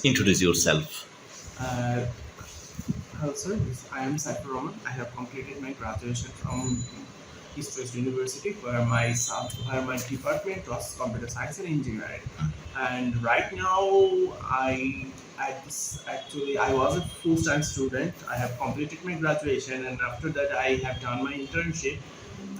please introduce yourself. Uh, Hello, sir. I am Saifur Rahman. I have completed my graduation from East West University, where my department was computer science and engineering. And right now, I was a full-time student. I have completed my graduation, and after that, I have done my internship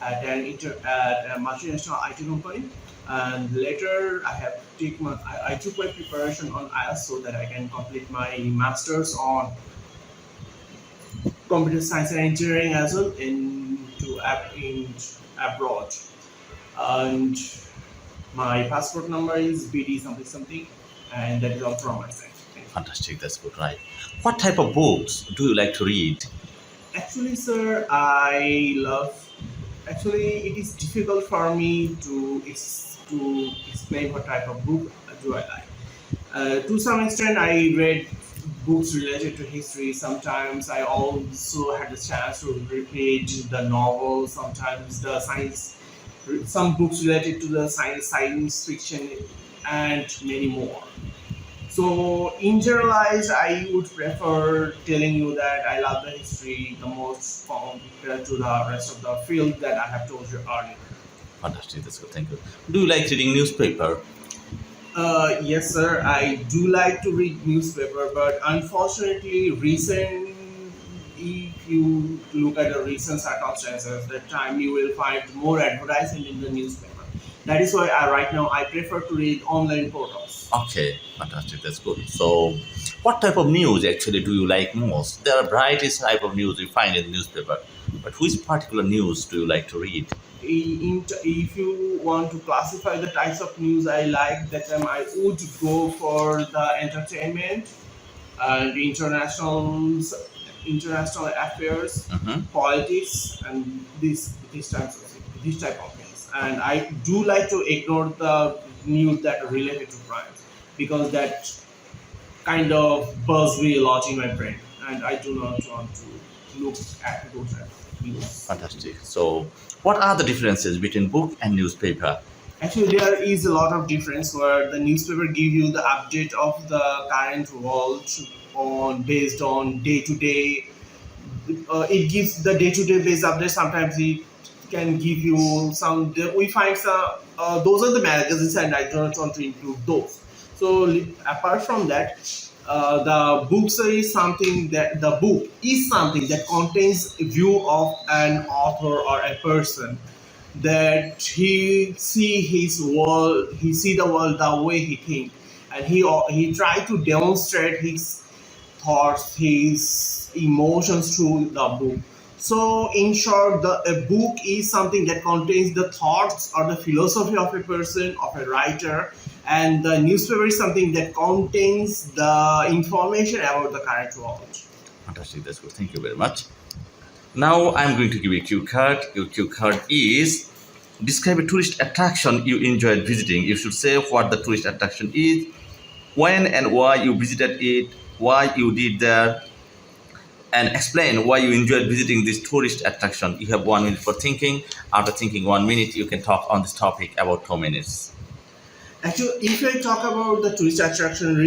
at a multinational IT company. And later, I took my preparation on IELTS so that I can complete my masters on computer science and engineering as well in abroad. And my passport number is BD something something, and that is all from my side. Thank you. Fantastic, that's good, right? What type of books do you like to read? Actually, sir, I love. Actually, it is difficult for me to explain what type of book do I like. To some extent, I read books related to history. Sometimes I also had the chance to read the novels. Sometimes the science, some books related to the science fiction, and many more. So, in generalized, I would prefer telling you that I love the history the most compared to the rest of the field that I have told you earlier. Fantastic, that's good, thank you. Do you like reading newspaper? Yes, sir. I do like to read newspaper, but unfortunately, if you look at the recent circumstances, that time you will find more advertising in the newspaper. That is why right now I prefer to read online portals. Okay, fantastic, that's good. So, what type of news actually do you like most? There are varieties type of news you find in newspaper, but which particular news do you like to read? If you want to classify the types of news I like, that time I would go for the entertainment and international affairs, Mhm. politics, and these type of things. And I do like to ignore the news that are related to crimes because that kind of buzz me a lot in my brain, and I do not want to look at those type of news. Fantastic. So, what are the differences between book and newspaper? Actually, there is a lot of difference where the newspaper give you the update of the current world on based on day to day. It gives the day to day based update. Sometimes it can give you some. We find some. Those are the magazines, and I don't want to include those. So apart from that, the book is something that contains a view of an author or a person that he see the world the way he think, and he try to demonstrate his thoughts, his emotions through the book. So in short, a book is something that contains the thoughts or the philosophy of a person, of a writer, and the newspaper is something that contains the information about the current world. Fantastic, that's good. Thank you very much. Now, I'm going to give you a cue card. Your cue card is describe a tourist attraction you enjoyed visiting. You should say what the tourist attraction is, when and why you visited it, why you did there, and explain why you enjoyed visiting this tourist attraction. You have 1 minute for thinking. After thinking 1 minute, you can talk on this topic about 2 minutes. Actually, if I talk about the tourist attraction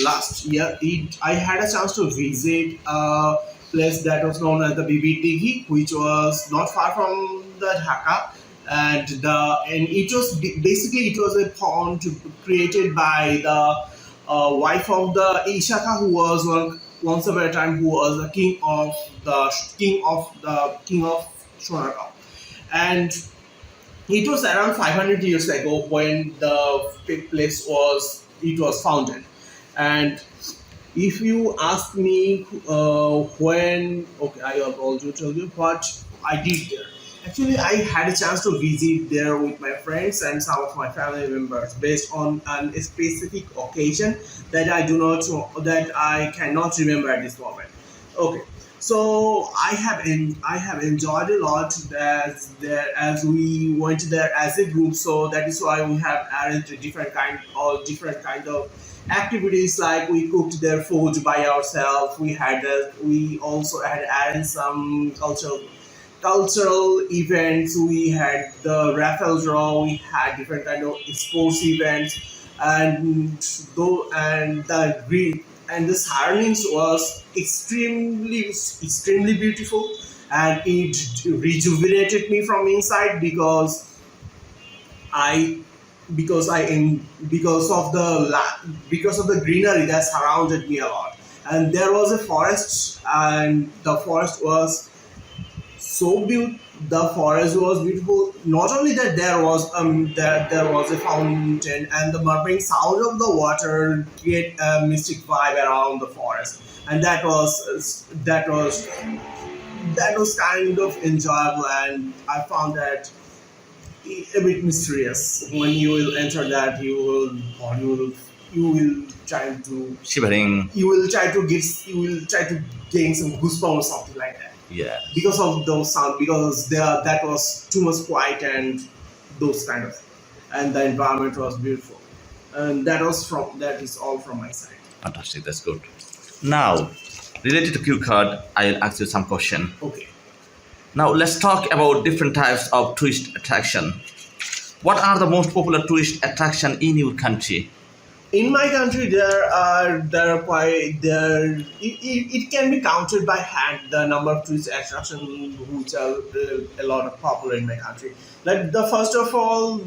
last year, I had a chance to visit a place that was known as the BBTV, which was not far from the Dhaka, and basically it was a pond created by the wife of the Ishaka, who was once upon a time who was the king of Shonaka, and it was around 500 years ago when the place was founded. And if you ask me when, okay, I will also tell you what I did there. Actually, I had a chance to visit there with my friends and some of my family members based on a specific occasion that that I cannot remember at this moment. Okay, so I have enjoyed a lot as we went there as a group. So that is why we have arranged different kind of activities, like we cooked their food by ourselves. We also had arranged some cultural events. We had the raffle draw. We had different kind of sports events, and the green and the surroundings was extremely beautiful, and it rejuvenated me from inside I because of because of the greenery that surrounded me a lot. And there was a forest, and the forest was so beautiful. The forest was beautiful. Not only that, there was a fountain, and the murmuring sound of the water create a mystic vibe around the forest, and that was kind of enjoyable, and I found that a bit mysterious. When you will enter that, you will try to Shivering. you will try to gain some goosebumps or something like that Yeah. because of those sound, because that was too much quiet and those kind of, and the environment was beautiful, and that is all from my side. Fantastic. That's good. Now, related to Q card, I'll ask you some question. Okay. Now, let's talk about different types of tourist attraction. What are the most popular tourist attraction in your country? In my country, there are quite there. It can be counted by hand the number of tourist attractions which are a lot of popular in my country. Like the first of all,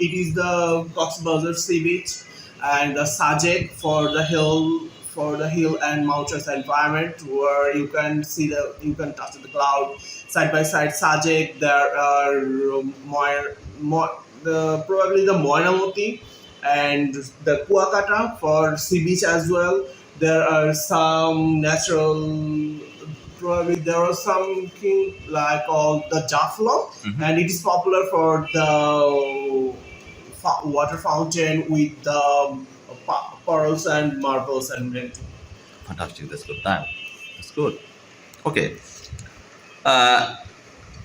it is the Cox's Bazar Sea Beach and the Sajek for the hill and mountains environment where you can touch the cloud side by side. Sajek, there are probably the Moinamoti and the Kuakata for sea beach as well. There are some natural, probably there was something like called the Jaflo, and it is popular for the water fountain with the pearls and marbles and everything. Fantastic. That's good time. That's good. Okay. Uh,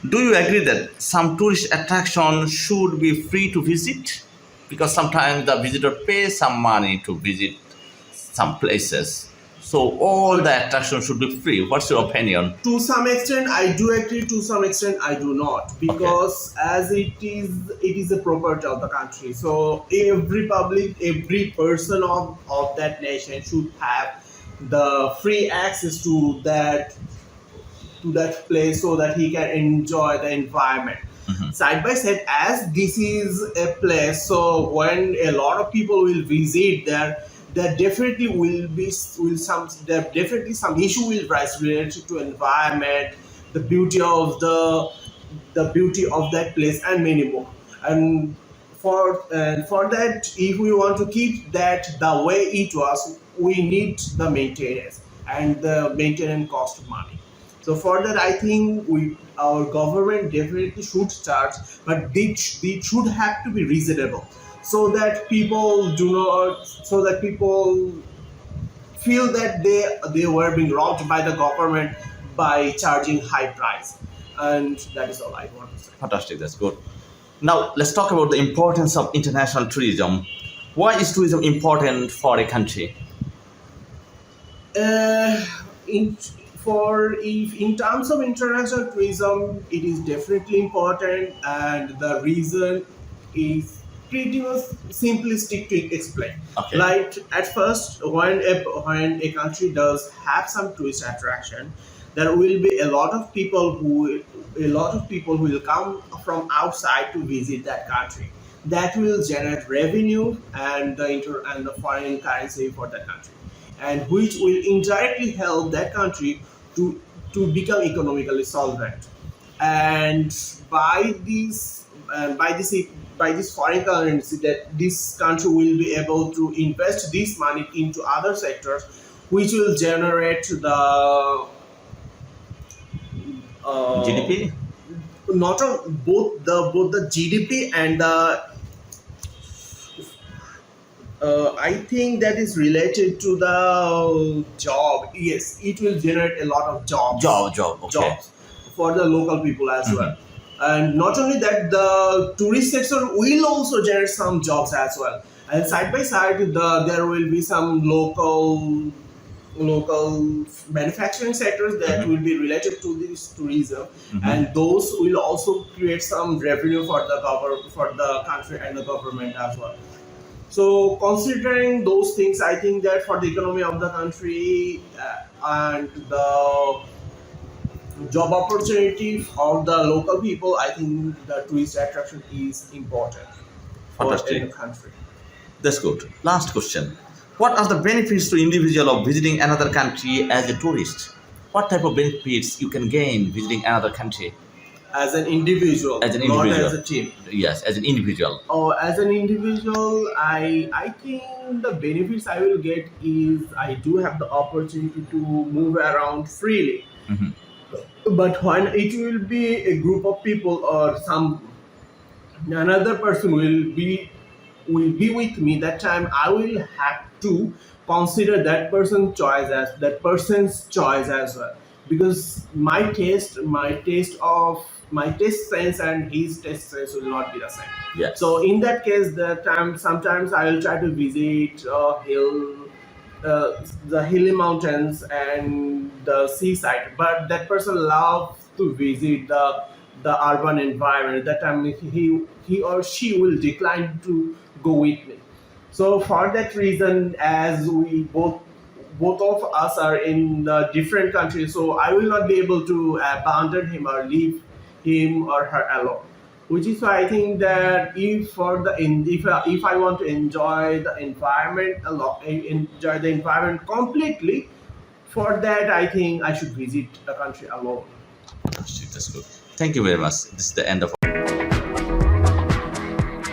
do you agree that some tourist attraction should be free to visit? Because sometimes the visitor pays some money to visit some places. So all the attraction should be free. What's your opinion? To some extent, I do agree. To some extent, I do not, because as it is a property of the country. So every person of that nation should have the free access to that place so that he can enjoy the environment side by side. As this is a place, so when a lot of people will visit there, there definitely some issue will rise related to environment, the beauty of the beauty of that place, and many more. And for that, if we want to keep that the way it was, we need the maintenance, and the maintenance cost money. So for that, I think our government definitely should charge, but they should have to be reasonable, so that people feel that they were being robbed by the government by charging high price, and that is all I want to say. Fantastic. That's good. Now let's talk about the importance of international tourism. Why is tourism important for a country? Uh, in for if in terms of international tourism, it is definitely important, and the reason is pretty much simplistic to explain. Okay. Like at first, when a country does have some tourist attraction, there will be a lot of people who will come from outside to visit that country. That will generate revenue and the foreign currency for that country, and which will indirectly help that country to become economically solvent. And by this by this by this foreign currency, that this country will be able to invest this money into other sectors, which will generate the uh, GDP? not on both the GDP and the I think that is related to the job. Yes, it will generate a lot of Job. Okay. jobs for the local people as well. And not only that, the tourist sector will also generate some jobs as well. And side by side, there will be some local manufacturing sectors that will be related to this tourism, and those will also create some revenue for the country and the government as well. So considering those things, I think that for the economy of the country and the job opportunity for the local people, I think the tourist attraction is important for in the Fantastic. country. That's good. Last question. What are the benefits to individual of visiting another country as a tourist? What type of benefits you can gain visiting another country As an individual, as an not as individual? a team. Yes, as an individual. Or as an individual, I think the benefits I will get is I do have the opportunity to move around freely. Mhm. But when it will be a group of people or some another person will be with me, that time I will have to consider that person's choice as well, because my taste sense and his taste sense will not be the same. Yes. So in that case, the time sometimes I will try to visit the hilly mountains and the seaside, but that person loves to visit the urban environment. That time he or she will decline to go with me. So for that reason, as we both of us are in different countries, so I will not be able to abandon him or leave him or her alone. Which is why I think that if I want to enjoy the environment a lot, enjoy the environment completely, for that I think I should visit a country alone. Fantastic. That's good. Thank you very much. This is the end of